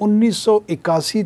1981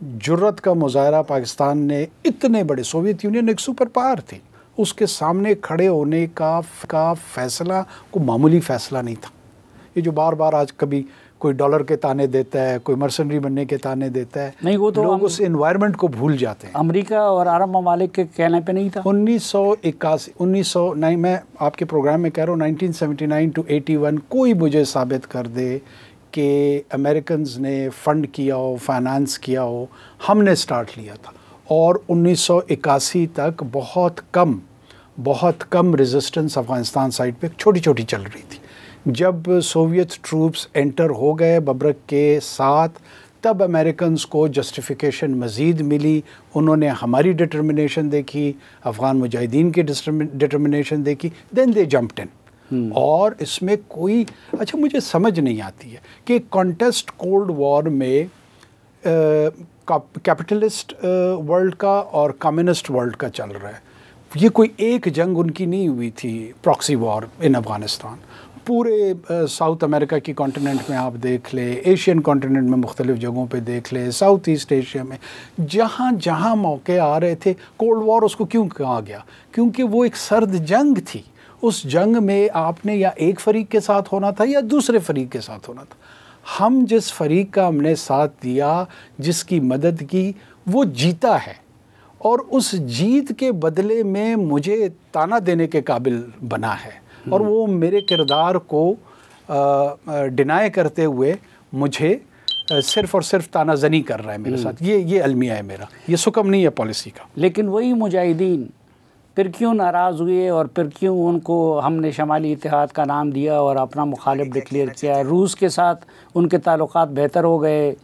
جرت کا مظاہرہ پاکستان نے اتنے بڑے، سوویت یونین ایک سپر پاور تھی، اس کے سامنے کھڑے ہونے کا فیصلہ کوئی معمولی فیصلہ نہیں تھا۔ یہ جو بار بار آج کبھی کوئی ڈالر کے تانے دیتا ہے، کوئی مرسنری بننے کے تانے دیتا ہے، نہیں، وہ تو لوگ اس انوائرمنٹ کو بھول جاتے ہیں۔ امریکہ اور عرب ممالک کے کہنے پہ نہیں تھا۔ 1981 میں آپ کے پروگرام میں کہہ رہا ہوں 1979 to 81 کوئی مجھے ثابت کر دے کہ امریکنز نے فنڈ کیا ہو، فائنانس کیا ہو، ہم نے سٹارٹ لیا تھا۔ اور 1981 تک بہت کم ریزسٹنس افغانستان سائڈ پہ چھوٹی چھوٹی چل رہی تھی۔ جب سوویت ٹروپس انٹر ہو گئے ببرک کے ساتھ، تب امریکنز کو جسٹیفیکیشن مزید ملی، انہوں نے ہماری ڈٹرمنیشن دیکھی، افغان مجاہدین کی ڈٹرمنیشن دیکھی، دین دے جمپڈ ان۔ اور اس میں کوئی مجھے سمجھ نہیں آتی ہے کہ کانٹیسٹ کولڈ وار میں کیپٹلسٹ ورلڈ کا اور کمیونسٹ ورلڈ کا چل رہا ہے، یہ کوئی ایک جنگ ان کی نہیں ہوئی تھی، پراکسی وار ان افغانستان۔ پورے ساؤتھ امریکہ کی کانٹیننٹ میں آپ دیکھ لیں، ایشین کانٹیننٹ میں مختلف جگہوں پہ دیکھ لیں، ساؤتھ ایسٹ ایشیا میں جہاں جہاں موقع آ رہے تھے، کولڈ وار اس کو کیوں کہا گیا؟ کیونکہ وہ ایک سرد جنگ تھی۔ اس جنگ میں آپ نے یا ایک فریق کے ساتھ ہونا تھا یا دوسرے فریق کے ساتھ ہونا تھا۔ ہم جس فریق کا ہم نے ساتھ دیا، جس کی مدد کی، وہ جیتا ہے، اور اس جیت کے بدلے میں مجھے تانا دینے کے قابل بنا ہے، اور وہ میرے کردار کو ڈینائی کرتے ہوئے مجھے صرف اور صرف تانا زنی کر رہا ہے میرے ساتھ۔ یہ المیہ ہے میرا، یہ سکم نہیں ہے پالیسی کا۔ لیکن وہی مجاہدین پھر کیوں ناراض ہوئے، اور پھر کیوں ان کو ہم نے شمالی اتحاد کا نام دیا اور اپنا مخالف ڈکلیئر کیا؟ روس کے ساتھ ان کے تعلقات بہتر ہو گئے،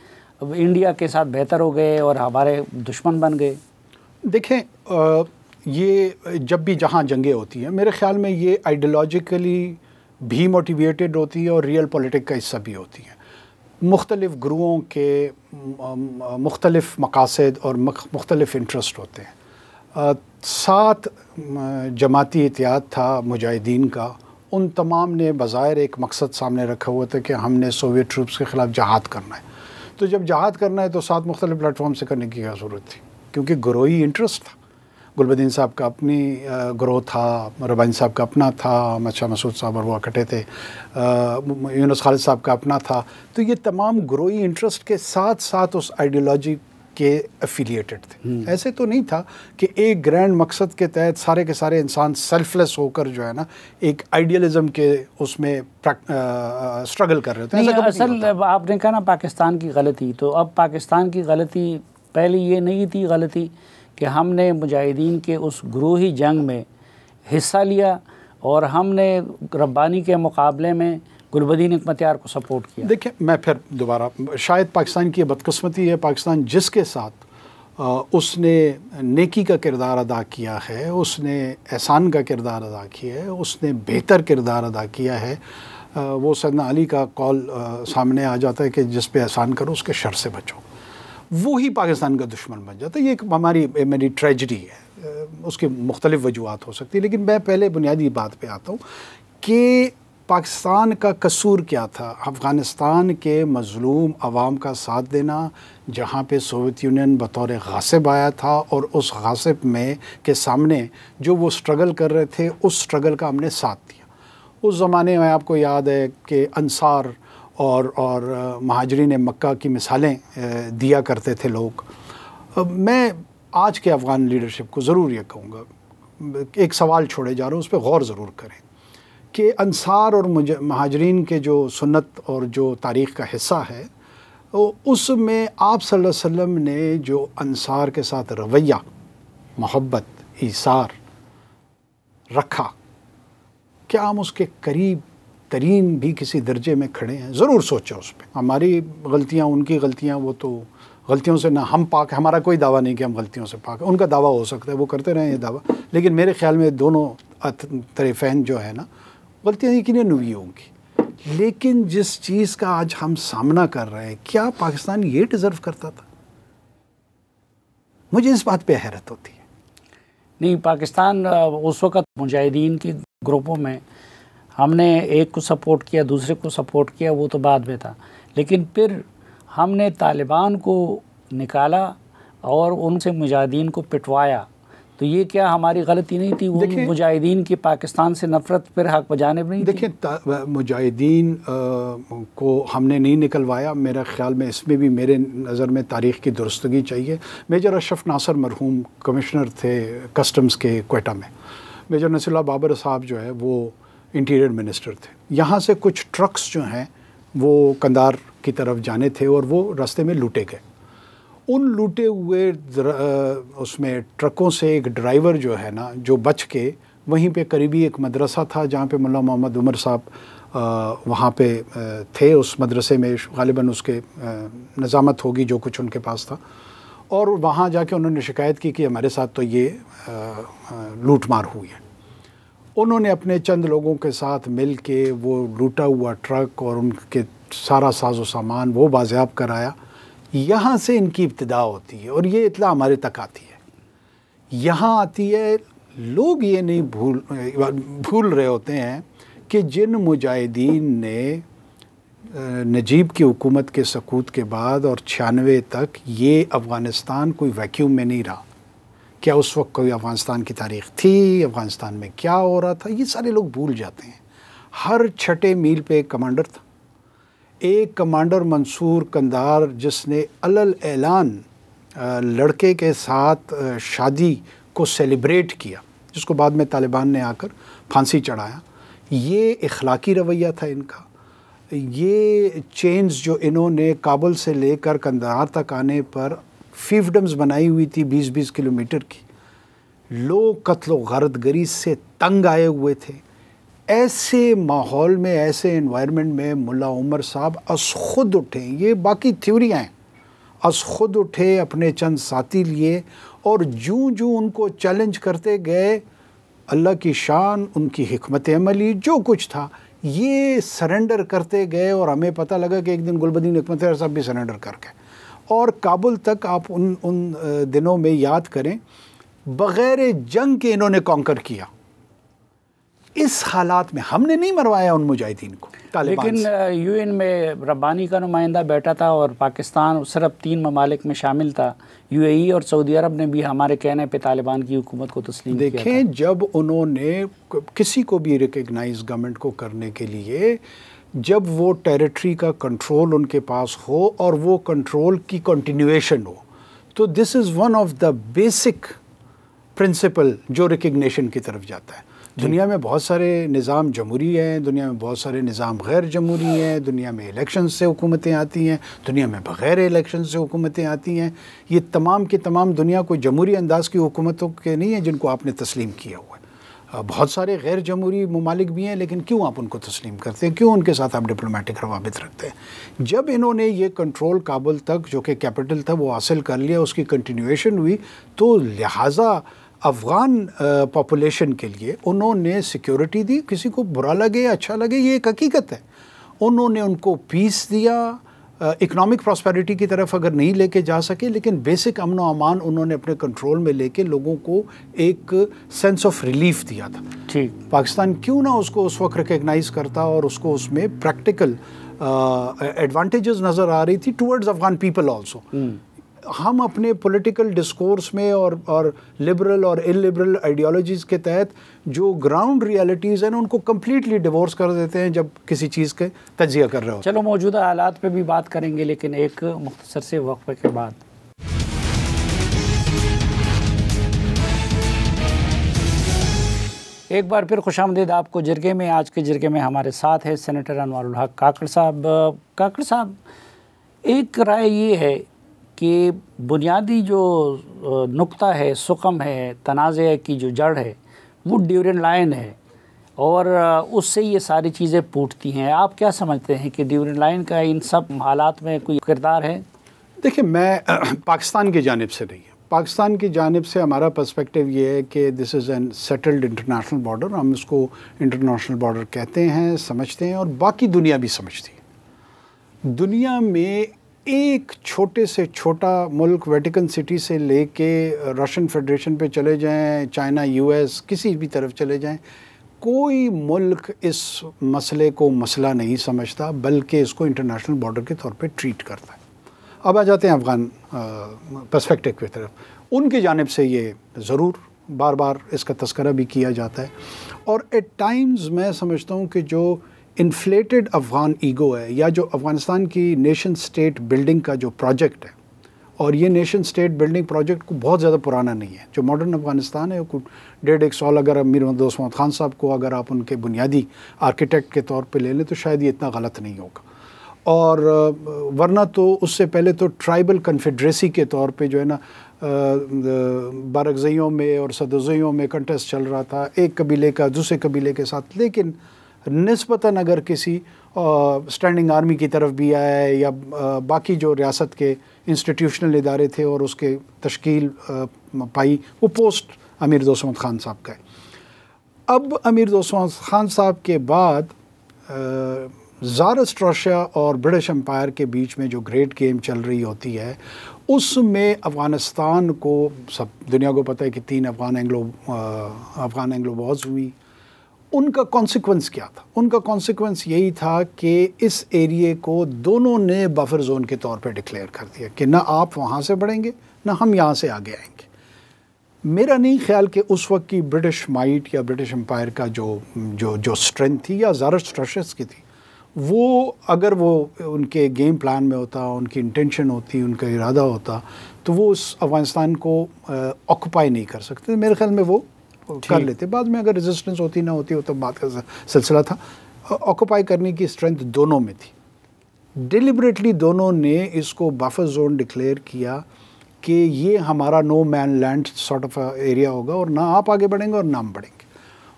انڈیا کے ساتھ بہتر ہو گئے، اور ہمارے دشمن بن گئے۔ دیکھیں، یہ جب بھی جہاں جنگیں ہوتی ہیں، میرے خیال میں یہ آئیڈیالوجیکلی بھی موٹیویٹڈ ہوتی ہے اور ریئل پولیٹک کا حصہ بھی ہوتی ہیں۔ مختلف گروہوں کے مختلف مقاصد اور مختلف انٹرسٹ ہوتے ہیں۔ 7 جماعتی اتحاد تھا مجاہدین کا، ان تمام نے بظاہر ایک مقصد سامنے رکھا ہوا تھا کہ ہم نے سوویت ٹروپس کے خلاف جہاد کرنا ہے۔ تو جب جہاد کرنا ہے تو 7 مختلف پلیٹ فارم سے کرنے کی کیا ضرورت تھی؟ کیونکہ گروہی انٹرسٹ تھا۔ گلبدین صاحب کا اپنی گروہ تھا، ربانی صاحب کا اپنا تھا، احمد شاہ مسعود صاحب اور وہ اکٹھے تھے، یونس خالد صاحب کا اپنا تھا۔ تو یہ تمام گروہی انٹرسٹ کے ساتھ ساتھ اس آئیڈیالوجی کے افیلیٹڈ تھے۔ ایسے تو نہیں تھا کہ ایک گرینڈ مقصد کے تحت سارے کے سارے انسان سیلف لیس ہو کر جو ہے نا ایک آئیڈیالزم کے اس میں اسٹرگل کر رہے تھے۔ اصل آپ نے کہا نا پاکستان کی غلطی، تو اب پاکستان کی غلطی پہلے یہ نہیں تھی غلطی کہ ہم نے مجاہدین کے اس گروہی جنگ میں حصہ لیا اور ہم نے ربانی کے مقابلے میں گلبدین حکمتیار کو سپورٹ کیا؟ دیکھیں، میں پھر دوبارہ، شاید پاکستان کی بدقسمتی ہے، پاکستان جس کے ساتھ اس نے نیکی کا کردار ادا کیا ہے، اس نے احسان کا کردار ادا کیا ہے، اس نے بہتر کردار ادا کیا ہے، وہ سیدنا علی کا قول سامنے آ جاتا ہے کہ جس پہ احسان کرو اس کے شر سے بچو، وہی پاکستان کا دشمن بن جاتا ہے۔ یہ ایک میری ٹریجڈی ہے، اس کی مختلف وجوہات ہو سکتی ہے، لیکن میں پہلے بنیادی بات پہ آتا ہوں کہ پاکستان کا قصور کیا تھا؟ افغانستان کے مظلوم عوام کا ساتھ دینا، جہاں پہ سوویت یونین بطور غاصب آیا تھا، اور اس غاصب میں کے سامنے جو وہ سٹرگل کر رہے تھے، اس سٹرگل کا ہم نے ساتھ دیا۔ اس زمانے میں آپ کو یاد ہے کہ انصار اور مہاجرین مکہ کی مثالیں دیا کرتے تھے لوگ۔ میں آج کے افغان لیڈرشپ کو ضرور یہ کہوں گا، ایک سوال چھوڑے جا رہا ہوں، اس پہ غور ضرور کریں کہ انصار اور مہاجرین کے جو سنت اور جو تاریخ کا حصہ ہے، اس میں آپ صلی اللہ علیہ وسلم نے جو انصار کے ساتھ رویہ، محبت، ایثار رکھا، کیا ہم اس کے قریب ترین بھی کسی درجے میں کھڑے ہیں؟ ضرور سوچیں اس پہ۔ ہماری غلطیاں، ان کی غلطیاں، وہ تو غلطیوں سے نہ ہم پاک، ہمارا کوئی دعویٰ نہیں کہ ہم غلطیوں سے پاک ہیں، ان کا دعویٰ ہو سکتا ہے، وہ کرتے رہیں یہ دعویٰ، لیکن میرے خیال میں دونوں طرفین جو ہے نا غلطیاں یقیناً ہوئی ہوں گی۔ لیکن جس چیز کا آج ہم سامنا کر رہے ہیں، کیا پاکستان یہ ڈیزرو کرتا تھا؟ مجھے اس بات پہ حیرت ہوتی ہے۔ نہیں، پاکستان اس وقت مجاہدین کی گروپوں میں ہم نے ایک کو سپورٹ کیا، دوسرے کو سپورٹ کیا، وہ تو بعد میں تھا، لیکن پھر ہم نے طالبان کو نکالا اور ان سے مجاہدین کو پٹوایا، تو یہ کیا ہماری غلطی نہیں تھی؟ وہ مجاہدین کی پاکستان سے نفرت پھر حق بجانب نہیں تھی؟ دیکھیں مجاہدین کو ہم نے نہیں نکلوایا، میرا خیال میں اس میں بھی میرے نظر میں تاریخ کی درستگی چاہیے۔ میجر اشرف ناصر مرحوم کمشنر تھے کسٹمز کے کوئٹہ میں، میجر نصیر اللہ بابر صاحب جو ہے وہ انٹیریئر منسٹر تھے۔ یہاں سے کچھ ٹرکس جو ہیں وہ کندھار کی طرف جانے تھے اور وہ راستے میں لوٹے گئے۔ ان لوٹے ہوئے اس میں ٹرکوں سے ایک ڈرائیور جو ہے نا جو بچ کے وہیں پہ قریبی ایک مدرسہ تھا جہاں پہ ملا محمد عمر صاحب وہاں پہ تھے، اس مدرسے میں غالباً اس کے نظامت ہوگی جو کچھ ان کے پاس تھا، اور وہاں جا کے انہوں نے شکایت کی کہ ہمارے ساتھ تو یہ لوٹ مار ہوئی ہے۔ انہوں نے اپنے چند لوگوں کے ساتھ مل کے وہ لوٹا ہوا ٹرک اور ان کے سارا ساز و سامان وہ بازیاب کرایا۔ یہاں سے ان کی ابتدا ہوتی ہے اور یہ اطلاع ہمارے تک آتی ہے، یہاں آتی ہے۔ لوگ یہ نہیں بھول رہے ہوتے ہیں کہ جن مجاہدین نے نجیب کی حکومت کے سقوط کے بعد اور 96 تک یہ افغانستان کوئی ویکیوم میں نہیں رہا۔ کیا اس وقت کوئی افغانستان کی تاریخ تھی؟ افغانستان میں کیا ہو رہا تھا؟ یہ سارے لوگ بھول جاتے ہیں۔ ہر چھٹے میل پہ ایک کمانڈر تھا، ایک کمانڈر منصور کندھار جس نے علل اعلان لڑکے کے ساتھ شادی کو سیلیبریٹ کیا، جس کو بعد میں طالبان نے آ کر پھانسی چڑھایا۔ یہ اخلاقی رویہ تھا ان کا۔ یہ چینز جو انہوں نے کابل سے لے کر کندھار تک آنے پر فیفڈمز بنائی ہوئی تھی 20-20 کلومیٹر کی، لوگ قتل و غارت گری سے تنگ آئے ہوئے تھے۔ ایسے ماحول میں، ایسے انوائرمنٹ میں ملا عمر صاحب از خود اٹھے، یہ باقی تھیوریاں ہیں، از خود اٹھے، اپنے چند ساتھی لیے اور جوں ان کو چیلنج کرتے گئے، اللہ کی شان، ان کی حکمت عملی جو کچھ تھا یہ سرنڈر کرتے گئے، اور ہمیں پتہ لگا کہ ایک دن گلبدین حکمت صاحب بھی سرنڈر کر گئے۔ اور کابل تک آپ ان دنوں میں یاد کریں، بغیر جنگ کے انہوں نے کانکر کیا۔ اس حالات میں ہم نے نہیں مروایا ان مجاہدین کو طالبان لیکن سے۔ یو این میں ربانی کا نمائندہ بیٹھا تھا اور پاکستان صرف 3 ممالک میں شامل تھا، یو اے ای اور سعودی عرب نے بھی ہمارے کہنے پہ طالبان کی حکومت کو تسلیم کیا تھا۔ دیکھیں جب انہوں نے کسی کو بھی ریکگنائز گورنمنٹ کو کرنے کے لیے، جب وہ ٹیریٹری کا کنٹرول ان کے پاس ہو اور وہ کنٹرول کی کنٹینیویشن ہو، تو this is one of the basic principle جو ریکگنیشن کی طرف جاتا ہے۔ دنیا میں بہت سارے نظام جمہوری ہیں، دنیا میں بہت سارے نظام غیر جمہوری ہیں، دنیا میں الیکشن سے حکومتیں آتی ہیں، دنیا میں بغیر الیکشن سے حکومتیں آتی ہیں۔ یہ تمام کی تمام دنیا کوئی جمہوری انداز کی حکومتوں کے نہیں ہیں جن کو آپ نے تسلیم کیا ہوا ہے۔ بہت سارے غیر جمہوری ممالک بھی ہیں، لیکن کیوں آپ ان کو تسلیم کرتے ہیں؟ کیوں ان کے ساتھ آپ ڈپلومیٹک روابط رکھتے ہیں؟ جب انہوں نے یہ کنٹرول کابل تک جو کہ کیپٹل تھا وہ حاصل کر لیا، اس کی کنٹینیویشن ہوئی، تو لہٰذا افغان پاپولیشن کے لیے انہوں نے سیکیورٹی دی۔ کسی کو برا لگے اچھا لگے یہ ایک حقیقت ہے، انہوں نے ان کو پیس دیا۔ اکنامک پراسپیرٹی کی طرف اگر نہیں لے کے جا سکے، لیکن بیسک امن و امان انہوں نے اپنے کنٹرول میں لے کے لوگوں کو ایک سینس آف ریلیف دیا تھا۔ ٹھیک، پاکستان کیوں نہ اس کو اس وقت ریکگنائز کرتا اور اس کو اس میں پریکٹیکل ایڈوانٹیجز نظر آ رہی تھی ٹورڈز افغان پیپل آلسو۔ ہم اپنے پولیٹیکل ڈسکورس میں اور لبرل اور ان لبرل آئیڈیالوجیز کے تحت جو گراؤنڈ ریالٹیز ہیں ان کو کمپلیٹلی ڈیورس کر دیتے ہیں جب کسی چیز کے تجزیہ کر رہے ہوتے ہیں۔ چلو موجودہ حالات پہ بھی بات کریں گے، لیکن ایک مختصر سے وقفے کے بعد۔ ایک بار پھر خوش آمدید آپ کو جرگے میں۔ آج کے جرگے میں ہمارے ساتھ ہے سینیٹر انوار الحق کاکڑ صاحب۔ کاکڑ صاحب، ایک رائے یہ ہے کہ بنیادی جو نقطہ ہے، سقم ہے، تنازع کی جو جڑ ہے وہ ڈیورنڈ لائن ہے، اور اس سے یہ ساری چیزیں پوٹتی ہیں۔ آپ کیا سمجھتے ہیں کہ ڈیورنڈ لائن کا ان سب حالات میں کوئی کردار ہے؟ دیکھیں، میں پاکستان کی جانب سے نہیں ہے، پاکستان کی جانب سے ہمارا پرسپیکٹیو یہ ہے کہ this is an settled international border, ہم اس کو انٹرنیشنل بارڈر کہتے ہیں، سمجھتے ہیں، اور باقی دنیا بھی سمجھتی ہے۔ دنیا میں ایک چھوٹے سے چھوٹا ملک ویٹیکن سٹی سے لے کے رشین فیڈریشن پہ چلے جائیں، چائنا، یو ایس، کسی بھی طرف چلے جائیں، کوئی ملک اس مسئلے کو مسئلہ نہیں سمجھتا، بلکہ اس کو انٹرنیشنل بارڈر کے طور پہ ٹریٹ کرتا ہے۔ اب آ جاتے ہیں افغان پرسپیکٹو کی طرف. ان کی جانب سے یہ ضرور بار بار اس کا تذکرہ بھی کیا جاتا ہے, اور ایٹ ٹائمز میں سمجھتا ہوں کہ جو انفلیٹڈ افغان ایگو ہے, یا جو افغانستان کی نیشن سٹیٹ بلڈنگ کا جو پروجیکٹ ہے, اور یہ نیشن سٹیٹ بلڈنگ پروجیکٹ کو بہت زیادہ پرانا نہیں ہے. جو ماڈرن افغانستان ہے وہ 1.5 سال, اگر امیر دوست محمد خان صاحب کو اگر آپ ان کے بنیادی آرکیٹیکٹ کے طور پہ لے لیں تو شاید یہ اتنا غلط نہیں ہوگا. اور ورنہ تو اس سے پہلے تو ٹرائبل کنفیڈریسی کے طور پہ جو ہے نا بارگزیوں میں اور صدرزیوں میں کنٹیسٹ چل رہا تھا, ایک قبیلے کا دوسرے قبیلے کے ساتھ. لیکن نسبتاً اگر کسی اسٹینڈنگ آرمی کی طرف بھی آیا یا باقی جو ریاست کے انسٹیٹیوشنل ادارے تھے اور اس کے تشکیل پائی, وہ پوسٹ امیر دوست محمد خان صاحب کا ہے. اب امیر دوست محمد خان صاحب کے بعد زارسٹروشیا اور برٹش امپائر کے بیچ میں جو گریٹ گیم چل رہی ہوتی ہے, اس میں افغانستان کو سب دنیا کو پتہ ہے کہ 3 افغان اینگلو وارز ہوئی. ان کا کانسیکوینس کیا تھا؟ ان کا کانسیکوینس یہی تھا کہ اس ایریے کو دونوں نے بفر زون کے طور پہ ڈکلیئر کر دیا کہ نہ آپ وہاں سے بڑھیں گے نہ ہم یہاں سے آگے آئیں گے. میرا نہیں خیال کہ اس وقت کی برٹش مائٹ یا برٹش امپائر کا جو اسٹرینتھ تھی یا زارسٹروشس کی تھی, وہ اگر وہ ان کے گیم پلان میں ہوتا, ان کی انٹینشن ہوتی, ان کا ارادہ ہوتا, تو وہ اس افغانستان کو آکوپائی نہیں کر سکتے. میرے خیال میں وہ کر لیتے. بعد میں اگر ریزسٹنس ہوتی نہ ہوتی تو بات کا سلسلہ تھا. آکوپائی کرنے کی اسٹرینتھ دونوں میں تھی. ڈیلیبریٹلی دونوں نے اس کو بفر زون ڈکلیئر کیا کہ یہ ہمارا نو مین لینڈ سارٹ آف ایریا ہوگا, اور نہ آپ آگے بڑھیں گے اور نہ ہم بڑھیں گے.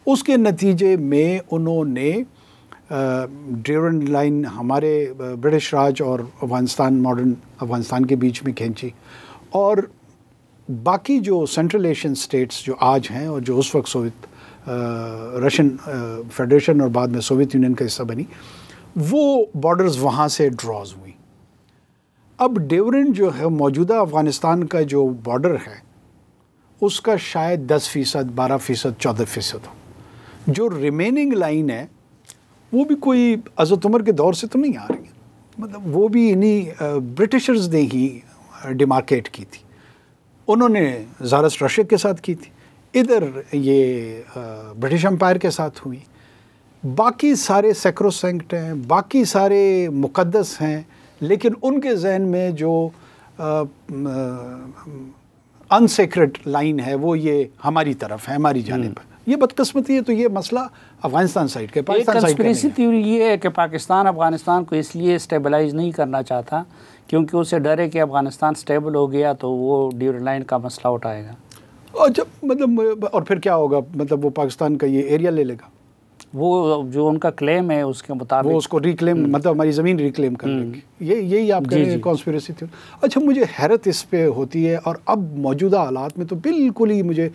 اس کے نتیجے میں انہوں نے ڈیورنڈ لائن ہمارے برٹش راج اور افغانستان, ماڈرن افغانستان کے بیچ میں کھینچی, اور باقی جو سینٹرل ایشین سٹیٹس جو آج ہیں اور جو اس وقت سوویت رشین فیڈریشن اور بعد میں سوویت یونین کا حصہ بنی, وہ بارڈرز وہاں سے ڈراز ہوئی. اب ڈیورنڈ جو ہے موجودہ افغانستان کا جو بارڈر ہے اس کا شاید 10%, 12%, 14% ہو. جو ریمیننگ لائن ہے وہ بھی کوئی حضرت عمر کے دور سے تو نہیں آ رہی ہے, مطلب وہ بھی انہی برٹشرز نے ہی ڈیمارکیٹ کی تھی. انہوں نے زارسٹروشیا کے ساتھ کی تھی, ادھر یہ برٹش امپائر کے ساتھ ہوئی. باقی سارے سیکروسینکٹ ہیں, باقی سارے مقدس ہیں, لیکن ان کے ذہن میں جو انسیکرڈ لائن ہے وہ یہ ہماری طرف ہے, ہماری جانب ہے. یہ بدقسمتی ہے. تو یہ مسئلہ افغانستان سائڈ کے, پاکستان سائڈ کا نہیں ہے. کنسپریسی تھیوری یہ ہے کہ پاکستان افغانستان کو اس لیے اسٹیبلائز نہیں کرنا چاہتا کیونکہ اسے ڈر ہے کہ افغانستان اسٹیبل ہو گیا تو وہ ڈیورنڈ لائن کا مسئلہ اٹھائے گا. اچھا, مطلب اور پھر کیا ہوگا؟ مطلب وہ پاکستان کا یہ ایریا لے لے گا, وہ جو ان کا کلیم ہے اس کے مطابق وہ اس کو ریکلیم, مطلب ہماری زمین ریکلیم کر لیں گے. یہی آپ کہہ رہے ہیں کانسپریسی تھیوری. اچھا, مجھے حیرت اس پہ ہوتی ہے, اور اب موجودہ حالات میں تو بالکل ہی مجھے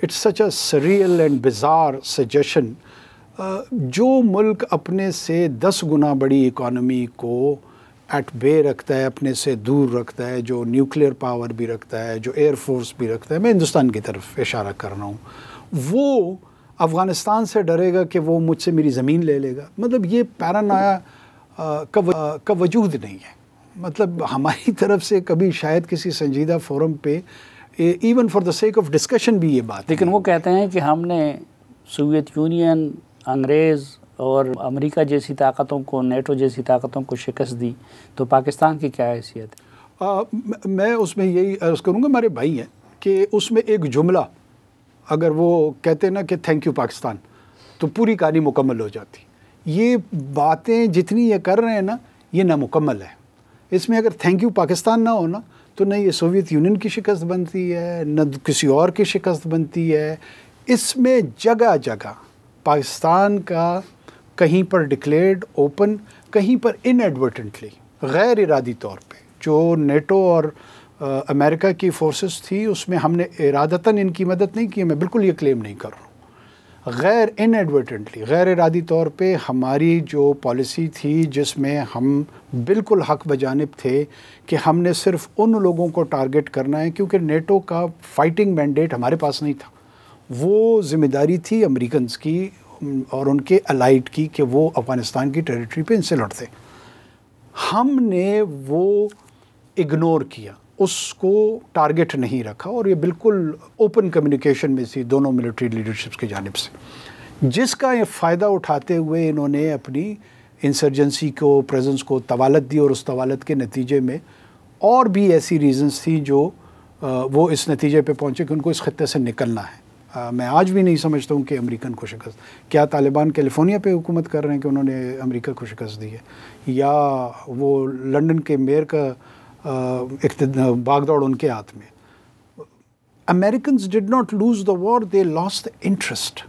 it's such a surreal and bizarre suggestion. جو ملک اپنے سے 10 گنا بڑی اکانومی کو ایٹ بے رکھتا ہے, اپنے سے دور رکھتا ہے, جو نیوکلیئر پاور بھی رکھتا ہے, جو ایئر فورس بھی رکھتا ہے, میں ہندوستان کی طرف اشارہ کر رہا ہوں, وہ افغانستان سے ڈرے گا کہ وہ مجھ سے میری زمین لے لے گا. مطلب یہ پیرانویا کا وجود نہیں ہے. مطلب ہماری طرف سے کبھی شاید کسی سنجیدہ فورم پہ even for the sake of discussion بھی یہ بات, لیکن وہ کہتے ہیں کہ ہم نے سوویت یونین, انگریز اور امریکہ جیسی طاقتوں کو, نیٹو جیسی طاقتوں کو شکست دی, تو پاکستان کی کیا حیثیت ہے؟ میں اس میں یہی عرض کروں گا, ہمارے بھائی ہیں, کہ اس میں ایک جملہ اگر وہ کہتے نا کہ تھینک یو پاکستان, تو پوری کہانی مکمل ہو جاتی. یہ باتیں جتنی یہ کر رہے ہیں نا, یہ نامکمل ہے. اس میں اگر تھینک یو پاکستان نہ ہونا تو نہ یہ سوویت یونین کی شکست بنتی ہے, نہ کسی اور کی شکست بنتی ہے. اس میں جگہ جگہ پاکستان کا کہیں پر ڈکلیئرڈ اوپن, کہیں پر ان ایڈورٹنٹلی غیر ارادی طور پہ جو نیٹو اور امریکہ کی فورسز تھی اس میں ہم نے ارادتاً ان کی مدد نہیں کی. میں بالکل یہ کلیم نہیں کر رہا ہوں. غیر ان ایڈورٹنٹلی, غیر ارادی طور پہ ہماری جو پالیسی تھی جس میں ہم بالکل حق بجانب تھے کہ ہم نے صرف ان لوگوں کو ٹارگٹ کرنا ہے, کیونکہ نیٹو کا فائٹنگ مینڈیٹ ہمارے پاس نہیں تھا. وہ ذمہ داری تھی امریکنز کی اور ان کے الائٹ کی کہ وہ افغانستان کی ٹیریٹری پہ ان سے لڑتے. ہم نے وہ اگنور کیا، اس کو ٹارگٹ نہیں رکھا، اور یہ بالکل اوپن کمیونیکیشن میں تھی دونوں ملٹری لیڈرشپس کی جانب سے، جس کا یہ فائدہ اٹھاتے ہوئے انہوں نے اپنی انسرجنسی کو، پریزنس کو طوالت دی، اور اس طوالت کے نتیجے میں اور بھی ایسی ریزنز تھی جو وہ اس نتیجے پہ پہنچے کہ ان کو اس خطے سے نکلنا ہے۔ میں آج بھی نہیں سمجھتا ہوں کہ امریکن کو شکست، کیا طالبان کیلیفورنیا پہ حکومت کر رہے ہیں کہ انہوں نے امریکہ کو شکست دی ہے، یا وہ لنڈن کے میئر کا باغ دوڑ ان کے ہاتھ میں۔ Americans did not lose the war, they lost the interest،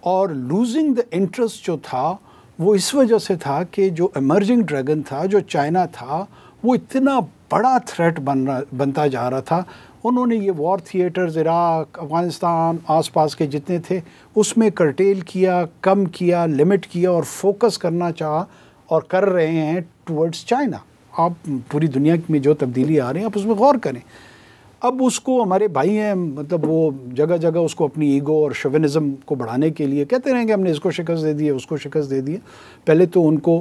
اور لوزنگ دا انٹرسٹ جو تھا وہ اس وجہ سے تھا کہ جو ایمرجنگ ڈریگن تھا، جو چائنا تھا، وہ اتنا بڑا تھریٹ بنتا جا رہا تھا۔ انہوں نے یہ وار تھیٹرز عراق، افغانستان، آس پاس کے جتنے تھے اس میں کرٹیل کیا، کم کیا، لمٹ کیا، اور فوکس کرنا چاہا، اور کر رہے ہیں ٹورڈز چائنا۔ آپ پوری دنیا میں جو تبدیلی آ رہی ہیں آپ اس میں غور کریں۔ اب اس کو ہمارے بھائی ہیں، مطلب وہ جگہ جگہ اس کو اپنی ایگو اور شوونزم کو بڑھانے کے لیے کہتے رہیں کہ ہم نے اس کو شکست دے دی ہے، اس کو شکست دے دی ہے۔ پہلے تو ان کو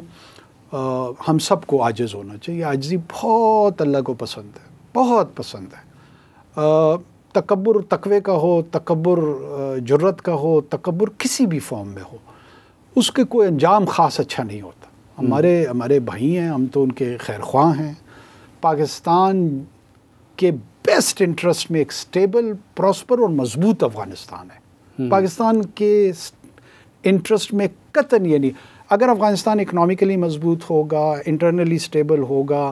ہم سب کو عاجز ہونا چاہیے۔ عاجزی بہت اللہ کو پسند ہے، بہت پسند ہے۔ تکبر تقوی کا ہو، تکبر جرت کا ہو، تکبر کسی بھی فارم میں ہو، اس کے کوئی انجام خاص اچھا نہیں ہوتا۔ ہمارے بھائی ہیں، ہم تو ان کے خیر خواہ ہیں۔ پاکستان کے بیسٹ انٹرسٹ میں ایک سٹیبل، پراسپر اور مضبوط افغانستان ہے۔ پاکستان کے انٹرسٹ میں قطعاً یہ نہیں، اگر افغانستان اکنامیکلی مضبوط ہوگا، انٹرنلی سٹیبل ہوگا،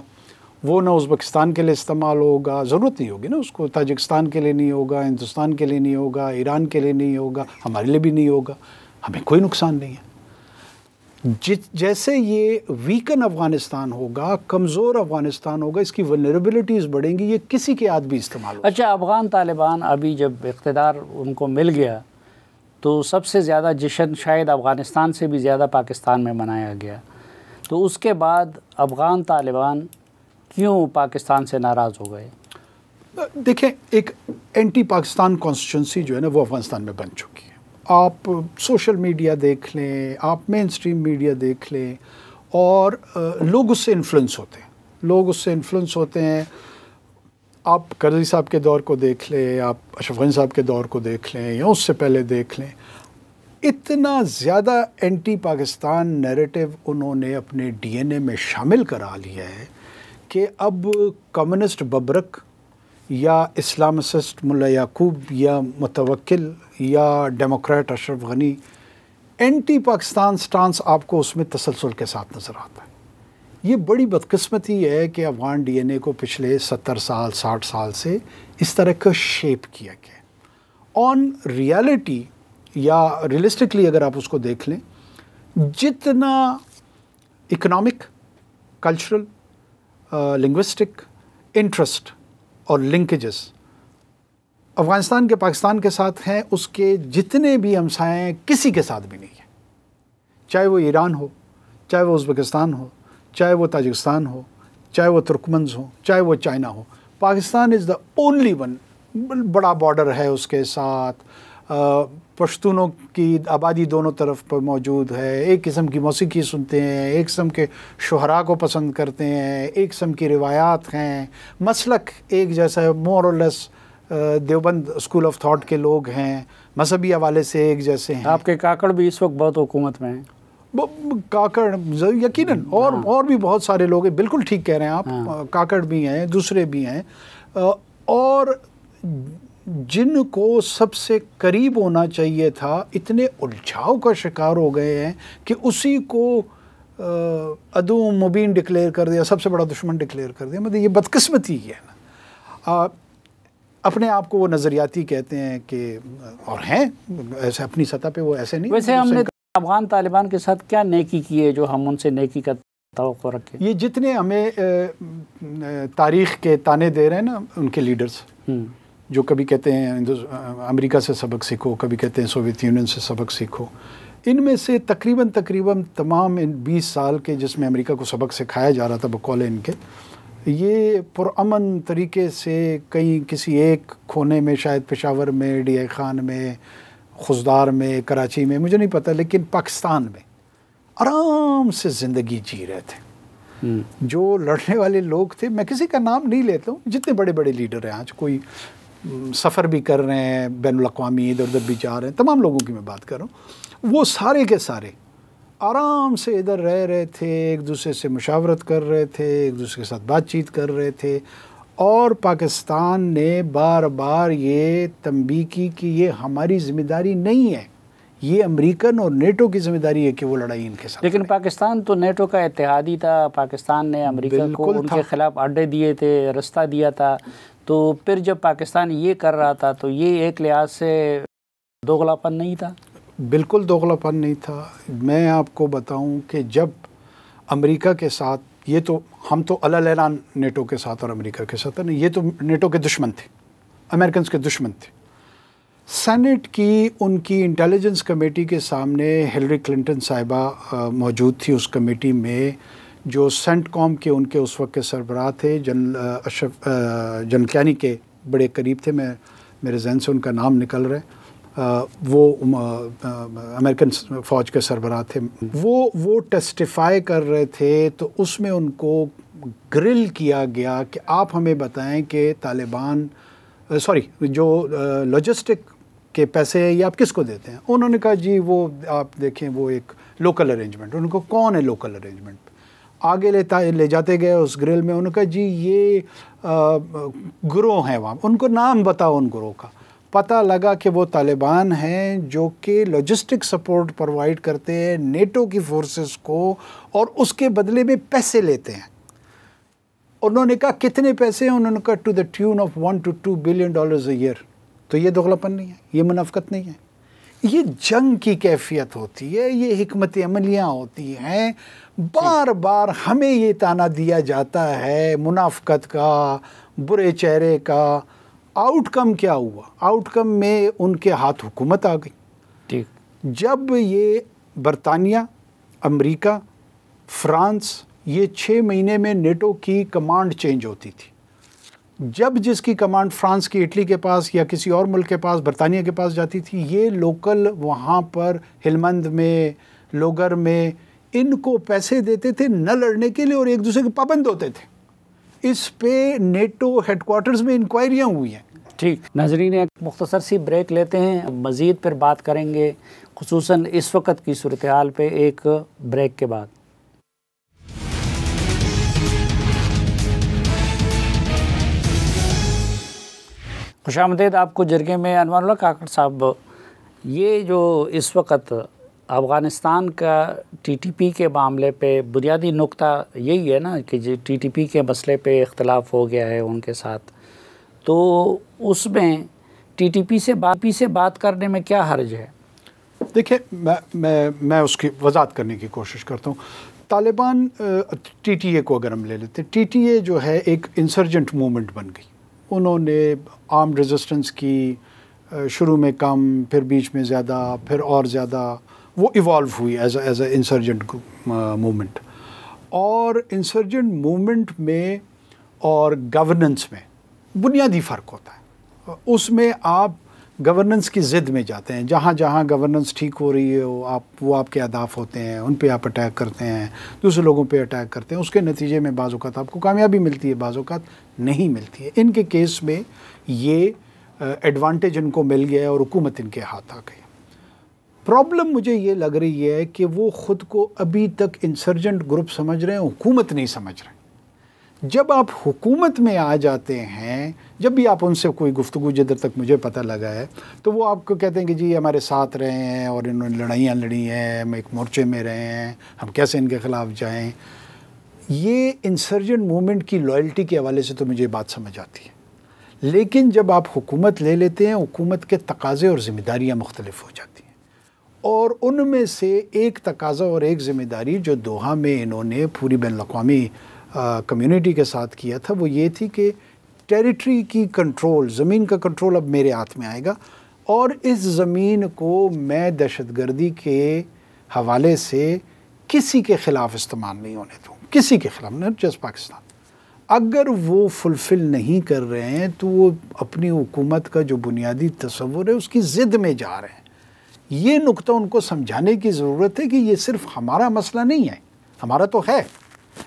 وہ نہ ازبکستان کے لیے استعمال ہوگا، ضرورت نہیں ہوگی نا اس کو، تاجکستان کے لیے نہیں ہوگا، ہندوستان کے لیے نہیں ہوگا، ایران کے لیے نہیں ہوگا، ہمارے لیے بھی نہیں ہوگا، ہمیں کوئی نقصان نہیں ہے۔ جیسے یہ ویکن افغانستان ہوگا، کمزور افغانستان ہوگا، اس کی ولنریبلٹیز بڑھیں گی، یہ کسی کے ہاتھ بھی استعمال ہوگا۔ اچھا، افغان طالبان ابھی جب اقتدار ان کو مل گیا تو سب سے زیادہ جشن شاید افغانستان سے بھی زیادہ پاکستان میں منایا گیا، تو اس کے بعد افغان طالبان کیوں پاکستان سے ناراض ہو گئے؟ دیکھیں، ایک اینٹی پاکستان کانسٹیچوئنسی جو ہے نا وہ افغانستان میں بن چکی ہے۔ آپ سوشل میڈیا دیکھ لیں، آپ مین اسٹریم میڈیا دیکھ لیں، اور لوگ اس سے انفلوئنس ہوتے ہیں۔ آپ کرزئی صاحب کے دور کو دیکھ لیں، آپ اشرف غنی صاحب کے دور کو دیکھ لیں، یا اس سے پہلے دیکھ لیں، اتنا زیادہ اینٹی پاکستان نیریٹو انہوں نے اپنے ڈی این اے میں شامل کرا لیا ہے کہ اب کمیونسٹ ببرک یا اسلامسسٹ ملا یعقوب یا متوکل یا Democrat Ashraf Ghani, anti Pakistan stance آپ کو اس میں تسلسل کے ساتھ نظر آتا ہے۔ یہ بڑی بدقسمتی ہے کہ افغان ڈی این اے کو پچھلے 70 سال 60 سال سے اس طرح کا شیپ کیا گیا۔ آن ریالٹی یا ریئلسٹکلی اگر آپ اس کو دیکھ لیں، جتنا اکنامک، کلچرل، لنگوسٹک انٹرسٹ اور لنکیجز افغانستان کے پاکستان کے ساتھ ہیں، اس کے جتنے بھی ہمسائیں ہیں کسی کے ساتھ بھی نہیں ہیں، چاہے وہ ایران ہو، چاہے وہ ازبکستان ہو، چاہے وہ تاجکستان ہو، چاہے وہ ترکمنز ہو، چاہے وہ China who. Pakistan is the only one, بڑا بارڈر ہے اس کے ساتھ، پشتونوں کی آبادی دونوں طرف پر موجود ہے، ایک قسم کی موسیقی سنتے ہیں، ایک قسم کے شعراء کو پسند کرتے ہیں، ایک قسم کی روایات ہیں، مسلک ایک جیسا ہے، مور اور لیس دیوبند اسکول آف تھاٹ کے لوگ ہیں، مذہبی حوالے سے ایک جیسے ہیں۔ آپ کے کاکڑ بھی اس وقت بہت حکومت میں ہیں۔ کاکڑ یقیناً، اور بھی بہت سارے لوگ ہیں، بالکل ٹھیک کہہ رہے ہیں آپ، کاکڑ بھی ہیں، دوسرے بھی ہیں، اور جن کو سب سے قریب ہونا چاہیے تھا اتنے الجھاؤ کا شکار ہو گئے ہیں کہ اسی کو عدو مبین ڈکلیئر کر دیا، سب سے بڑا دشمن ڈکلیئر کر دیا۔ مطلب یہ بدقسمتی ہے نا۔ اپنے آپ کو وہ نظریاتی کہتے ہیں کہ، اور ہیں ایسے اپنی سطح پہ وہ ایسے نہیں۔ ویسے ہم نے افغان طالبان کے ساتھ کیا نیکی کی ہے جو ہم ان سے نیکی کا توقع رکھیں؟ یہ جتنے ہمیں تاریخ کے تانے دے رہے ہیں نا ان کے لیڈرز، جو کبھی کہتے ہیں امریکہ سے سبق سیکھو، کبھی کہتے ہیں سوویت یونین سے سبق سیکھو، ان میں سے تقریباً تمام ان 20 سال کے جس میں امریکہ کو سبق سکھایا جا رہا تھا بقول ان کے، یہ پرامن طریقے سے کہیں کسی ایک کونے میں، شاید پشاور میں، ڈی آئی خان میں، خزدار میں، کراچی میں، مجھے نہیں پتہ، لیکن پاکستان میں آرام سے زندگی جی رہے تھے۔ جو لڑنے والے لوگ تھے، میں کسی کا نام نہیں لیتا ہوں، جتنے بڑے بڑے لیڈر ہیں آج، کوئی سفر بھی کر رہے ہیں بین الاقوامی، ادھر ادھر بھی جا رہے ہیں، تمام لوگوں کی میں بات کر رہا ہوں، وہ سارے کے سارے آرام سے ادھر رہ رہے تھے، ایک دوسرے سے مشاورت کر رہے تھے، ایک دوسرے کے ساتھ بات چیت کر رہے تھے، اور پاکستان نے بار بار یہ تنبیہ کی کہ یہ ہماری ذمہ داری نہیں ہے، یہ امریکن اور نیٹو کی ذمہ داری ہے کہ وہ لڑائی ان کے ساتھ. لیکن پاکستان تو نیٹو کا اتحادی تھا، پاکستان نے امریکہ کو ان کے خلاف اڈے دیے تھے، رستہ دیا تھا، تو پھر جب پاکستان یہ کر رہا تھا تو یہ ایک لحاظ سے دوغلاپن نہیں تھا؟ بالکل دوغلاپن نہیں تھا. میں آپ کو بتاؤں کہ جب امریکہ کے ساتھ، یہ تو ہم تو علل اعلان نیٹو کے ساتھ اور امریکہ کے ساتھ ہیں، یہ تو نیٹو کے دشمن تھے، امریکنز کے دشمن تھے. سینٹ کی ان کی انٹیلیجنس کمیٹی کے سامنے ہلری کلنٹن صاحبہ موجود تھی اس کمیٹی میں، جو سینٹ کام کے ان کے اس وقت کے سربراہ تھے، جنرل کیانی کے بڑے قریب تھے، میرے ذہن سے ان کا نام نکل رہا ہے، وہ امریکن فوج کے سربراہ تھے. وہ ٹیسٹیفائی کر رہے تھے، تو اس میں ان کو گرل کیا گیا کہ آپ ہمیں بتائیں کہ طالبان جو لاجسٹک کے پیسے ہیں یہ آپ کس کو دیتے ہیں. انہوں نے کہا جی وہ آپ دیکھیں وہ ایک لوکل ارینجمنٹ. ان کو کون ہے لوکل ارینجمنٹ؟ آگے لے جاتے گئے اس گرل میں. انہوں نے کہا جی یہ گروہ ہیں وہاں، ان کو نام بتاؤ ان گروہ کا. پتہ لگا کہ وہ طالبان ہیں جو کہ لاجسٹک سپورٹ پرووائڈ کرتے ہیں نیٹو کی فورسز کو، اور اس کے بدلے میں پیسے لیتے ہیں. انہوں نے کہا کتنے پیسے ہیں؟ انہوں نے کہا to the tune of $1 to $2 billion a year. تو یہ دوغلاپن نہیں ہے، یہ منافقت نہیں ہے، یہ جنگ کی کیفیت ہوتی ہے، یہ حکمت عملیاں ہوتی ہیں. بار بار ہمیں یہ تانا دیا جاتا ہے منافقت کا، برے چہرے کا. آؤٹ کم کیا ہوا؟ آؤٹ کم میں ان کے ہاتھ حکومت آ گئی. جب یہ برطانیہ، امریکہ، فرانس، یہ 6 مہینے میں نیٹو کی کمانڈ چینج ہوتی تھی. جب جس کی کمانڈ فرانس کی اٹلی کے پاس یا کسی اور ملک کے پاس، برطانیہ کے پاس جاتی تھی، یہ لوکل وہاں پر ہلمند میں، لوگر میں ان کو پیسے دیتے تھے نہ لڑنے کے لیے، اور ایک دوسرے کے پابند ہوتے تھے. اس پہ نیٹو ہیڈ کوارٹرز میں انکوائریاں ہوئی ہیں. ٹھیک ناظرین، ایک مختصر سی بریک لیتے ہیں، مزید پھر بات کریں گے خصوصاً اس وقت کی صورتحال پہ ایک بریک کے بعد. خوش آمدید آپ کو جرگے میں. انوار اللہ کاکڑ صاحب، یہ جو اس وقت افغانستان کا ٹی ٹی پی کے معاملے پہ بنیادی نقطہ یہی ہے نا کہ ٹی ٹی پی کے مسئلے پہ اختلاف ہو گیا ہے ان کے ساتھ، تو اس میں ٹی ٹی پی سے بات کرنے میں کیا حرج ہے؟ دیکھیں، میں اس کی وضاحت کرنے کی کوشش کرتا ہوں. طالبان ٹی ٹی اے کو اگر ہم لے لیتے، ٹی ٹی اے جو ہے ایک انسرجنٹ موومنٹ بن گئی. انہوں نے آرمڈ ریزسٹنس کی، شروع میں کم، پھر بیچ میں زیادہ، پھر اور زیادہ، وہ ایوالو ہوئی ایز اے انسرجنٹ موومنٹ. اور انسرجنٹ موومنٹ میں اور گورننس میں بنیادی فرق ہوتا ہے. اس میں آپ گورننس کی ضد میں جاتے ہیں، جہاں جہاں گورننس ٹھیک ہو رہی ہے وہ آپ کے اہداف ہوتے ہیں، ان پہ آپ اٹیک کرتے ہیں، دوسرے لوگوں پہ اٹیک کرتے ہیں. اس کے نتیجے میں بعض اوقات آپ کو کامیابی ملتی ہے، بعض اوقات نہیں ملتی ہے. ان کے کیس میں یہ ایڈوانٹیج ان کو مل گیا ہے اور حکومت ان کے ہاتھ آ گئی. پرابلم مجھے یہ لگ رہی ہے کہ وہ خود کو ابھی تک انسرجنٹ گروپ سمجھ رہے ہیں، حکومت نہیں سمجھ رہے. جب آپ حکومت میں آ جاتے ہیں، جب بھی آپ ان سے کوئی گفتگو، جدھر تک مجھے پتہ لگا ہے، تو وہ آپ کو کہتے ہیں کہ جی ہمارے ساتھ رہے ہیں اور انہوں نے لڑائیاں لڑی ہیں، ہم ایک مورچے میں رہے ہیں، ہم کیسے ان کے خلاف جائیں. یہ انسرجنٹ موومنٹ کی لائلٹی کے حوالے سے تو مجھے بات سمجھ آتی ہے. لیکن جب آپ حکومت لے لیتے ہیں، حکومت کے تقاضے اور ذمہ داریاں مختلف ہو جاتی ہیں. اور ان میں سے ایک تقاضا اور ایک ذمہ داری جو دوحہ میں انہوں نے پوری بین الاقوامی کمیونٹی کے ساتھ کیا تھا، وہ یہ تھی کہ ٹیریٹری کی کنٹرول، زمین کا کنٹرول اب میرے ہاتھ میں آئے گا، اور اس زمین کو میں دہشت گردی کے حوالے سے کسی کے خلاف استعمال نہیں ہونے دوں، کسی کے خلاف، ناٹ جسٹ پاکستان. اگر وہ فلفل نہیں کر رہے ہیں تو وہ اپنی حکومت کا جو بنیادی تصور ہے اس کی ضد میں جا رہے ہیں. یہ نقطہ ان کو سمجھانے کی ضرورت ہے کہ یہ صرف ہمارا مسئلہ نہیں ہے، ہمارا تو ہے،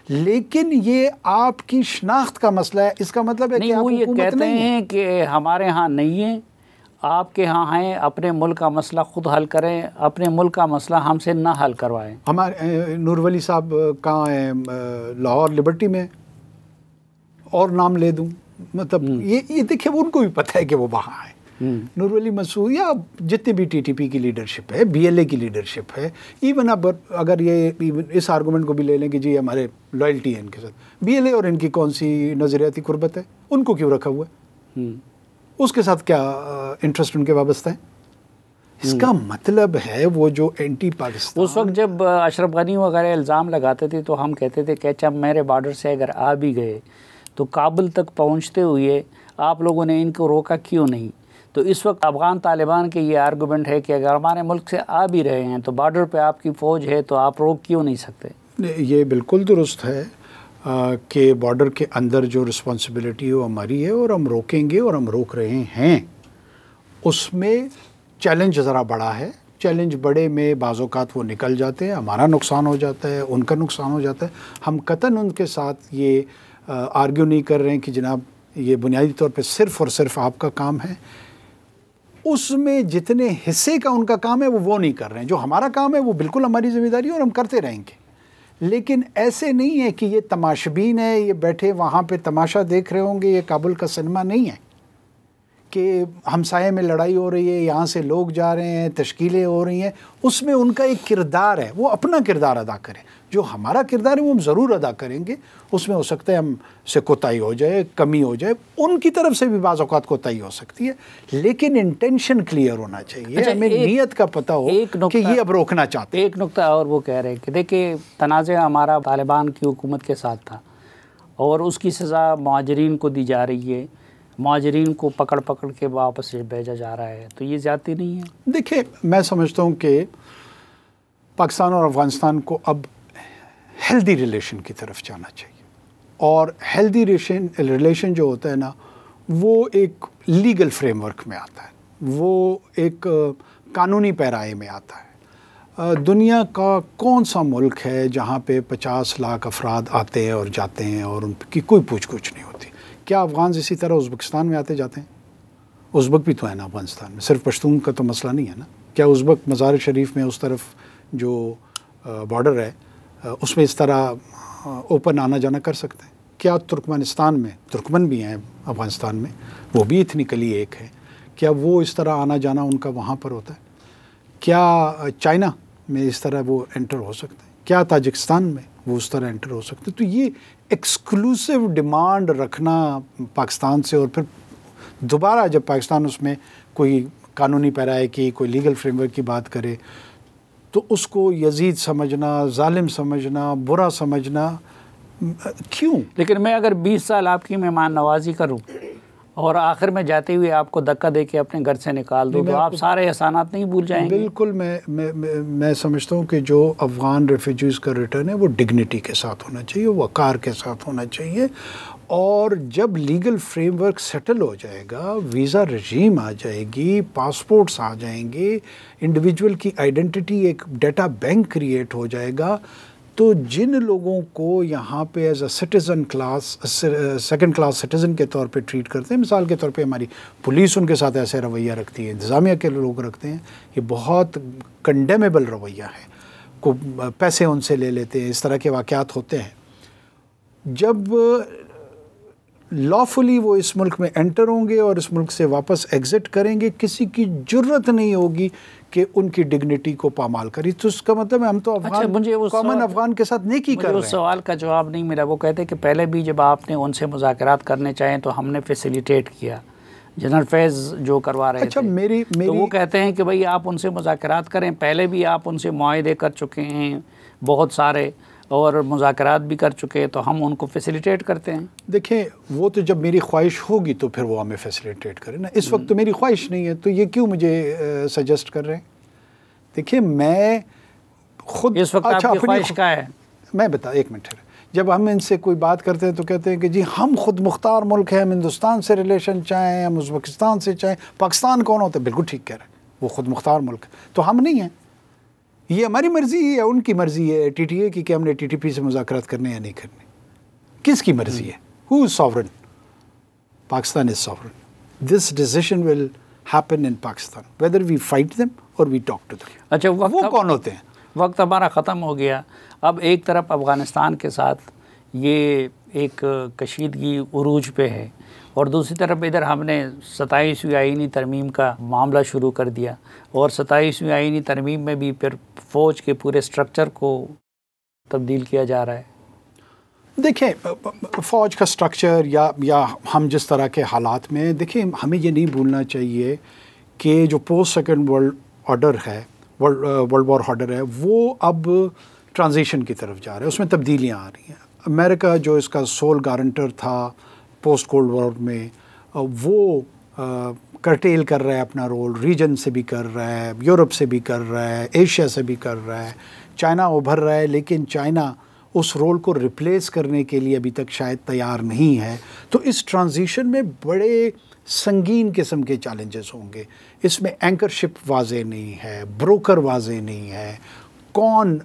لیکن یہ آپ کی شناخت کا مسئلہ ہے. اس کا مطلب ہے کہ آپ وہ یہ حکومت کہتے نہیں ہیں کہ ہمارے ہاں نہیں ہے، آپ کے ہاں ہیں، اپنے ملک کا مسئلہ خود حل کریں، اپنے ملک کا مسئلہ ہم سے نہ حل کروائیں. ہمارے نور ولی صاحب کہاں ہیں؟ لاہور لبرٹی میں، اور نام لے دوں. مطلب یہ دیکھیں ان کو بھی پتہ ہے کہ وہ وہاں ہیں. نور ولی مسعود یا جتنے بھی ٹی ٹی پی کی لیڈرشپ ہے، بی ایل اے کی لیڈرشپ ہے، ایون اب اگر یہ اس آرگومنٹ کو بھی لے لیں کہ جی ہمارے لائلٹی ہے ان کے ساتھ، بی ایل اے اور ان کی کون سی نظریاتی قربت ہے؟ ان کو کیوں رکھا ہوا ہے؟ اس کے ساتھ کیا انٹرسٹ ان کے وابستہ ہے؟ اس کا مطلب ہے وہ جو اینٹی پاکستان، اس وقت جب اشرف غنی وغیرہ الزام لگاتے تھے تو ہم کہتے تھے کہ اچھا میرے بارڈر سے اگر آ بھی گئے تو کابل تک پہنچتے ہوئے آپ لوگوں نے ان کو روکا کیوں نہیں؟ تو اس وقت افغان طالبان کے یہ آرگومنٹ ہے کہ اگر ہمارے ملک سے آ بھی رہے ہیں تو بارڈر پہ آپ کی فوج ہے تو آپ روک کیوں نہیں سکتے؟ یہ بالکل درست ہے کہ بارڈر کے اندر جو رسپانسبلٹی ہے وہ ہماری ہے، اور ہم روکیں گے، اور ہم روک رہے ہیں. اس میں چیلنج ذرا بڑا ہے. چیلنج بڑے میں بعض اوقات وہ نکل جاتے ہیں، ہمارا نقصان ہو جاتا ہے، ان کا نقصان ہو جاتا ہے. ہم قطعاً ان کے ساتھ یہ آرگیو نہیں کر رہے ہیں کہ جناب یہ بنیادی طور پہ صرف اور صرف آپ کا کام ہے. اس میں جتنے حصے کا ان کا کام ہے وہ نہیں کر رہے ہیں. جو ہمارا کام ہے وہ بالکل ہماری ذمہ داری ہے اور ہم کرتے رہیں گے. لیکن ایسے نہیں ہے کہ یہ تماشبین ہے، یہ بیٹھے وہاں پہ تماشا دیکھ رہے ہوں گے. یہ کابل کا سنیما نہیں ہے کہ ہمسائے میں لڑائی ہو رہی ہے، یہاں سے لوگ جا رہے ہیں، تشکیلیں ہو رہی ہیں. اس میں ان کا ایک کردار ہے، وہ اپنا کردار ادا کریں. جو ہمارا کردار ہے وہ ہم ضرور ادا کریں گے. اس میں ہو سکتا ہے ہم سے کوتاہی ہو جائے، کمی ہو جائے، ان کی طرف سے بھی بعض اوقات کوتاہی ہو سکتی ہے، لیکن انٹینشن کلیئر ہونا چاہیے. ہمیں نیت کا پتہ ہو کہ یہ اب روکنا چاہتے ہیں. ایک نقطہ اور وہ کہہ رہے ہیں کہ دیکھیں تنازع ہمارا طالبان کی حکومت کے ساتھ تھا اور اس کی سزا مہاجرین کو دی جا رہی ہے، مہاجرین کو پکڑ کے واپس بھیجا جا رہا ہے، تو یہ زیادتی نہیں ہے؟ دیکھیں میں سمجھتا ہوں کہ پاکستان اور افغانستان کو اب ہیلدی ریلیشن کی طرف جانا چاہیے. اور ہیلدی ریلیشن جو ہوتا ہے نا وہ ایک لیگل فریم ورک میں آتا ہے، وہ ایک قانونی پیرائے میں آتا ہے. دنیا کا کون سا ملک ہے جہاں پہ 50 لاکھ افراد آتے ہیں اور جاتے ہیں اور ان کی کوئی پوچھ گچھ نہیں ہوتی؟ کیا افغان اسی طرح ازبکستان میں آتے جاتے ہیں؟ ازبک بھی تو ہے نا افغانستان میں، صرف پشتون کا تو مسئلہ نہیں ہے نا. کیا ازبک مزار شریف میں اس طرف جو بارڈر ہے اس میں اس طرح اوپن آنا جانا کر سکتے ہیں؟ کیا ترکمانستان میں، ترکمن بھی ہیں افغانستان میں، وہ بھی ایتھنیکلی ایک ہے، کیا وہ اس طرح آنا جانا ان کا وہاں پر ہوتا ہے؟ کیا چائنا میں اس طرح وہ انٹر ہو سکتے ہیں؟ کیا تاجکستان میں وہ اس طرح انٹر ہو سکتے ہیں؟ تو یہ ایکسکلوسیو ڈیمانڈ رکھنا پاکستان سے، اور پھر دوبارہ جب پاکستان اس میں کوئی قانونی پیرائے کی، کوئی لیگل فریم ورک کی بات کرے تو اس کو یزید سمجھنا، ظالم سمجھنا، برا سمجھنا کیوں؟ لیکن میں اگر 20 سال آپ کی مہمان نوازی کروں اور آخر میں جاتے ہوئے آپ کو دھکا دے کے اپنے گھر سے نکال دوں تو آپ سارے احسانات نہیں بھول جائیں گے؟ بالکل. میں سمجھتا ہوں کہ جو افغان ریفیوجیز کا ریٹرن ہے وہ ڈگنیٹی کے ساتھ ہونا چاہیے، وقار کے ساتھ ہونا چاہیے. اور جب لیگل فریم ورک سیٹل ہو جائے گا، ویزا رجیم آ جائے گی، پاسپورٹس آ جائیں گے، انڈیویجول کی آئیڈینٹی ایک ڈیٹا بینک کریٹ ہو جائے گا، تو جن لوگوں کو یہاں پہ as a citizen class, second class citizen کے طور پہ ٹریٹ کرتے ہیں، مثال کے طور پہ ہماری پولیس ان کے ساتھ ایسے رویہ رکھتی ہے، انتظامیہ کے لوگ رکھتے ہیں، یہ بہت کنڈیمیبل رویہ ہے. کو پیسے ان سے لے لیتے ہیں، اس طرح کے واقعات ہوتے ہیں. جب لافلی وہ اس ملک میں انٹر ہوں گے اور اس ملک سے واپس ایگزٹ کریں گے، کسی کی جرت نہیں ہوگی کہ ان کی ڈگنیٹی کو پامال کری. تو اس کا مطلب ہے ہم تو کامن افغان کے ساتھ نیکی کر رہے ہیں. اس سوال کا جواب نہیں ملا. وہ کہتے کہ پہلے بھی جب آپ نے ان سے مذاکرات کرنے چاہیں تو ہم نے فیسیلیٹیٹ کیا، جنرل فیض جو کروا رہے تھے. تو وہ کہتے ہیں کہ بھئی آپ ان سے مذاکرات کریں، پہلے بھی آپ ان سے معاہدے کر چکے ہیں بہت سارے اور مذاکرات بھی کر چکے، تو ہم ان کو فیسیلیٹیٹ کرتے ہیں. دیکھیں وہ تو جب میری خواہش ہوگی تو پھر وہ ہمیں فیسیلیٹیٹ کریں نا. اس وقت تو میری خواہش نہیں ہے، تو یہ کیوں مجھے سجیسٹ کر رہے ہیں؟ دیکھیں میں خود اس وقت آپ کی خواہش کا ہے. میں ایک منٹ ہے، جب ہم ان سے کوئی بات کرتے ہیں تو کہتے ہیں کہ جی ہم خود مختار ملک ہیں، ہم ہندوستان سے ریلیشن چاہیں، ہم ازبکستان سے چاہیں. پاکستان کون ہوتا ہے؟ بالکل ٹھیک کہہ رہے ہیں، وہ خود مختار ملک ہے، تو ہم نہیں ہیں. یہ ہماری مرضی ہے یا ان کی مرضی ہے ٹی ٹی اے کی کہ ہم نے ٹی ٹی پی سے مذاکرات کرنے یا نہیں کرنے؟ کس کی مرضی ہے؟ Who is sovereign? Pakistan is sovereign. This decision will happen in Pakistan whether we fight them or we talk to them. اچھا وہ کون ہوتے ہیں؟ وقت ہمارا ختم ہو گیا. اب ایک طرف افغانستان کے ساتھ یہ ایک کشیدگی عروج پہ ہے اور دوسری طرف ادھر ہم نے 27ویں آئینی ترمیم کا معاملہ شروع کر دیا اور 27ویں آئینی ترمیم میں بھی پھر فوج کے پورے سٹرکچر کو تبدیل کیا جا رہا ہے. دیکھیں فوج کا سٹرکچر یا ہم جس طرح کے حالات میں دیکھیں ہمیں یہ نہیں بھولنا چاہیے کہ جو پوسٹ سیکنڈ ورلڈ آرڈر ہے ورلڈ وار آرڈر ہے وہ اب ٹرانزیشن کی طرف جا رہا ہے. اس میں تبدیلیاں آ رہی ہیں. امریکہ جو اس کا سول گارنٹر تھا پوسٹ کولڈ وار میں وہ کرٹیل کر رہا ہے اپنا رول. ریجن سے بھی کر رہا ہے, یورپ سے بھی کر رہا ہے, ایشیا سے بھی کر رہا ہے. چائنا ابھر رہا ہے لیکن چائنا اس رول کو ریپلیس کرنے کے لیے ابھی تک شاید تیار نہیں ہے. تو اس ٹرانزیشن میں بڑے سنگین قسم کے چیلنجز ہوں گے. اس میں اینکر شپ واضح نہیں ہے, بروکر واضح نہیں ہے, کون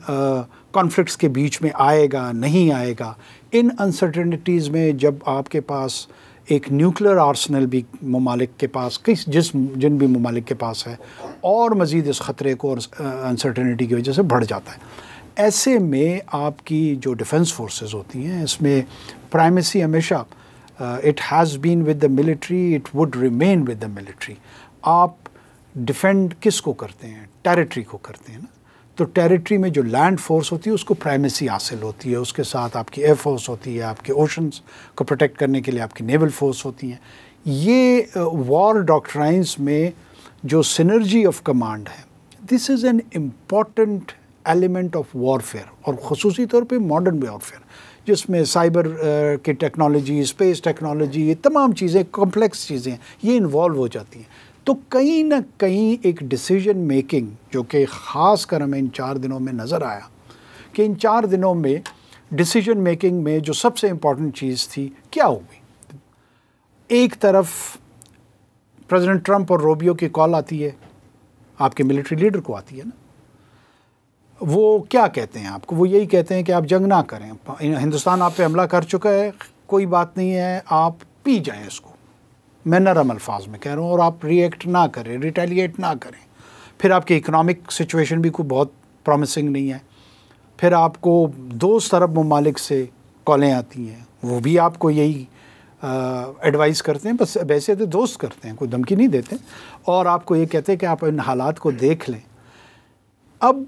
کانفلکٹس کے بیچ میں آئے گا نہیں آئے گا. ان انسرٹنٹیز میں جب آپ کے پاس ایک نیوکلیر آرسنل بھی ممالک کے پاس جن بھی ممالک کے پاس ہے اور مزید اس خطرے کو اور انسرٹنٹی کی وجہ سے بڑھ جاتا ہے, ایسے میں آپ کی جو ڈیفنس فورسز ہوتی ہیں اس میں پرائمیسی ہمیشہ it has been with the military, it would remain with the military. آپ ڈیفینڈ کس کو کرتے ہیں؟ ٹیریٹری کو کرتے ہیں نا. تو ٹیریٹری میں جو لینڈ فورس ہوتی ہے اس کو پرائمیسی حاصل ہوتی ہے, اس کے ساتھ آپ کی ایئر فورس ہوتی ہے, آپ کے اوشنز کو پروٹیکٹ کرنے کے لیے آپ کی نیول فورس ہوتی ہیں. یہ وار ڈاکٹرائنز میں جو سنرجی آف کمانڈ ہے, this is an important element of warfare, اور خصوصی طور پہ ماڈرن وارفیئر جس میں سائبر کی ٹیکنالوجی, اسپیس ٹیکنالوجی, یہ تمام چیزیں کمپلیکس چیزیں ہیں, یہ انوالو ہو جاتی ہیں. تو کہیں نہ کہیں ایک ڈیسیجن میکنگ جو کہ خاص کر ہمیں ان 4 دنوں میں نظر آیا کہ ان 4 دنوں میں ڈیسیجن میکنگ میں جو سب سے امپورٹنٹ چیز تھی کیا ہوئی. ایک طرف پریزیڈنٹ ٹرمپ اور روبیو کی کال آتی ہے, آپ کے ملٹری لیڈر کو آتی ہے نا, وہ کیا کہتے ہیں آپ کو؟ وہ یہی کہتے ہیں کہ آپ جنگ نہ کریں, ہندوستان آپ پہ حملہ کر چکا ہے, کوئی بات نہیں ہے, آپ پی جائیں اس کو. میں نرم الفاظ میں کہہ رہا ہوں, اور آپ ری ایکٹ نہ کریں, ریٹیلیٹ نہ کریں. پھر آپ کی اکنامک سچویشن بھی کوئی بہت پرومسنگ نہیں ہے. پھر آپ کو دوست عرب ممالک سے کالیں آتی ہیں, وہ بھی آپ کو یہی ایڈوائز کرتے ہیں, بس ویسے تو دوست کرتے ہیں, کوئی دھمکی نہیں دیتے, اور آپ کو یہ کہتے ہیں کہ آپ ان حالات کو دیکھ لیں. اب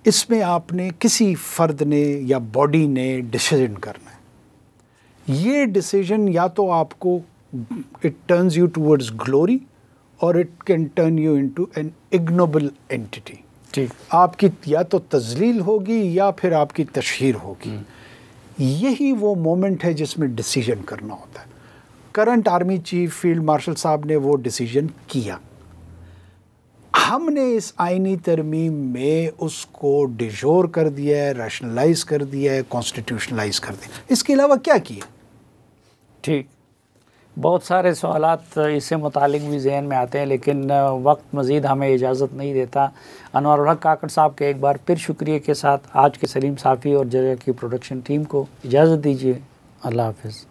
اس میں آپ نے کسی فرد نے یا باڈی نے ڈیسیژن کرنا ہے. یہ ڈیسیژن یا تو آپ کو it turns you towards glory or it can turn you into an ignoble entity. آپ کی یا تو تذلیل ہوگی یا پھر آپ کی تشہیر ہوگی. یہی وہ مومنٹ ہے جس میں ڈیسیژن کرنا ہوتا ہے. Current army chief field marshal صاحب نے وہ ڈیسیژن کیا. ہم نے اس آئینی ترمیم میں اس کو ڈیجور کر دیا ہے, ریشنلائز کر دیا ہے, کانسٹیٹیوشنلائز کر دیا. اس کے علاوہ کیا کیا؟ ٹھیک, بہت سارے سوالات اس سے متعلق بھی ذہن میں آتے ہیں لیکن وقت مزید ہمیں اجازت نہیں دیتا. انوار الحق کاکڑ صاحب کے ایک بار پھر شکریہ کے ساتھ آج کے سلیم صافی اور جگہ کی پروڈکشن ٹیم کو اجازت دیجیے. اللہ حافظ.